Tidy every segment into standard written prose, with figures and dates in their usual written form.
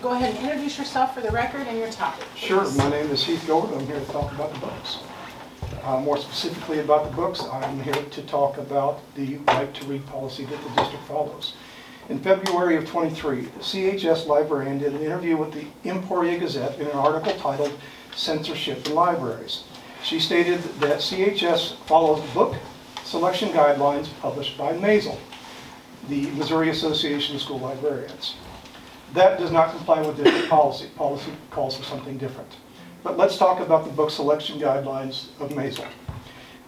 go ahead and introduce yourself for the record and your topic. Please. Sure. My name is Heath Gilbert. I'm here to talk about the books. More specifically about the books, I'm here to talk about the right to read policy that the district follows. In February of 23, the CHS librarian did an interview with the Emporia Gazette in an article titled Censorship in Libraries. She stated that CHS follows book selection guidelines published by MASL, the Missouri Association of School Librarians. That does not comply with district policy. Policy calls for something different. But let's talk about the book selection guidelines of MASL.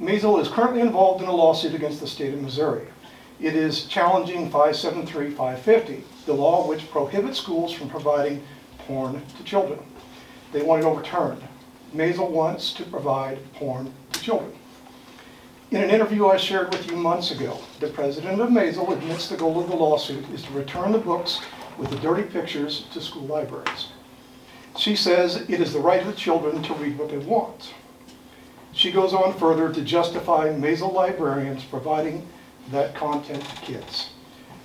MASL is currently involved in a lawsuit against the state of Missouri. It is challenging 573-550, the law which prohibits schools from providing porn to children. They want it overturned. MASL wants to provide porn to children. In an interview I shared with you months ago, the president of MASL admits the goal of the lawsuit is to return the books with the dirty pictures to school libraries. She says it is the right of the children to read what they want. She goes on further to justify MASL librarians providing that content to kids.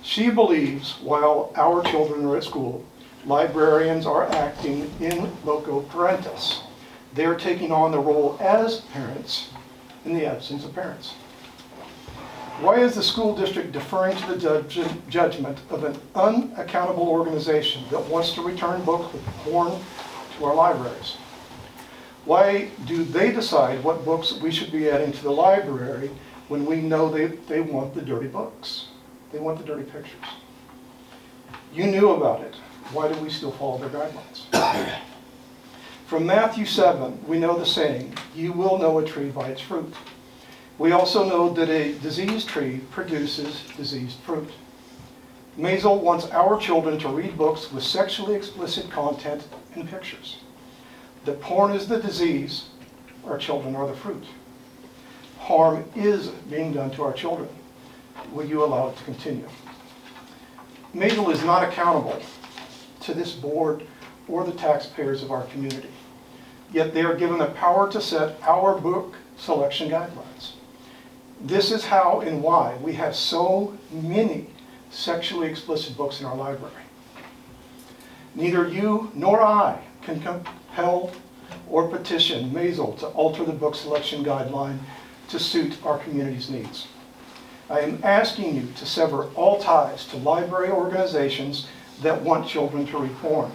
She believes while our children are at school, librarians are acting in loco parentis. They are taking on the role as parents in the absence of parents. Why is the school district deferring to the judgment of an unaccountable organization that wants to return books with porn to our libraries? Why do they decide what books we should be adding to the library when we know they want the dirty books? They want the dirty pictures. You knew about it. Why do we still follow their guidelines? From Matthew 7, we know the saying, you will know a tree by its fruit. We also know that a diseased tree produces diseased fruit. MASL wants our children to read books with sexually explicit content and pictures. That porn is the disease, our children are the fruit. Harm is being done to our children. Will you allow it to continue? MASL is not accountable to this board or the taxpayers of our community. Yet they are given the power to set our book selection guidelines. This is how and why we have so many sexually explicit books in our library. Neither you nor I can compel or petition MASL to alter the book selection guideline to suit our community's needs. I am asking you to sever all ties to library organizations that want children to read porn.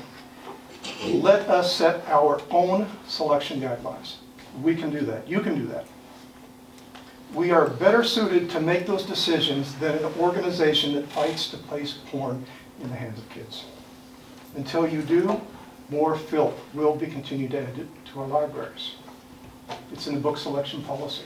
Let us set our own selection guidelines. We can do that. You can do that. We are better suited to make those decisions than an organization that fights to place porn in the hands of kids. Until you do, more filth will be continued added to our libraries. It's in the book selection policy.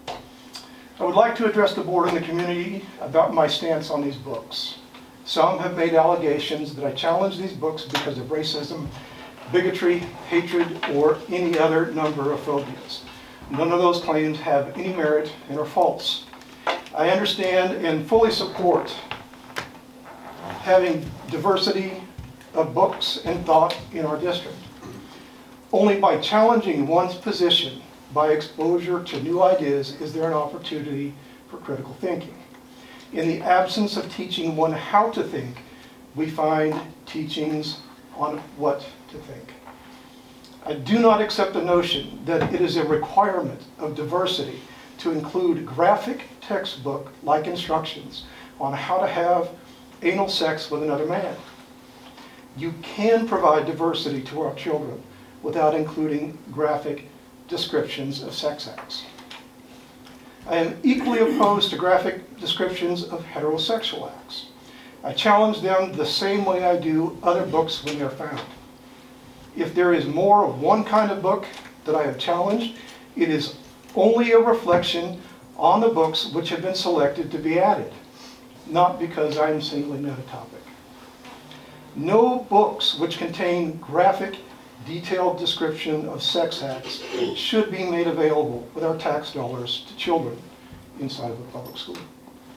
I would like to address the board and the community about my stance on these books. Some have made allegations that I challenge these books because of racism, bigotry, hatred, or any other number of phobias. None of those claims have any merit and are false. I understand and fully support having diversity of books and thought in our district. Only by challenging one's position, by exposure to new ideas, is there an opportunity for critical thinking. In the absence of teaching one how to think, we find teachings on what to think. I do not accept the notion that it is a requirement of diversity to include graphic textbook-like instructions on how to have anal sex with another man. You can provide diversity to our children without including graphic descriptions of sex acts. I am equally opposed to graphic descriptions of heterosexual acts. I challenge them the same way I do other books when they're found. If there is more of one kind of book that I have challenged, it is only a reflection on the books which have been selected to be added, not because I am singling out a topic. No books which contain graphic, detailed description of sex acts should be made available with our tax dollars to children inside of a public school.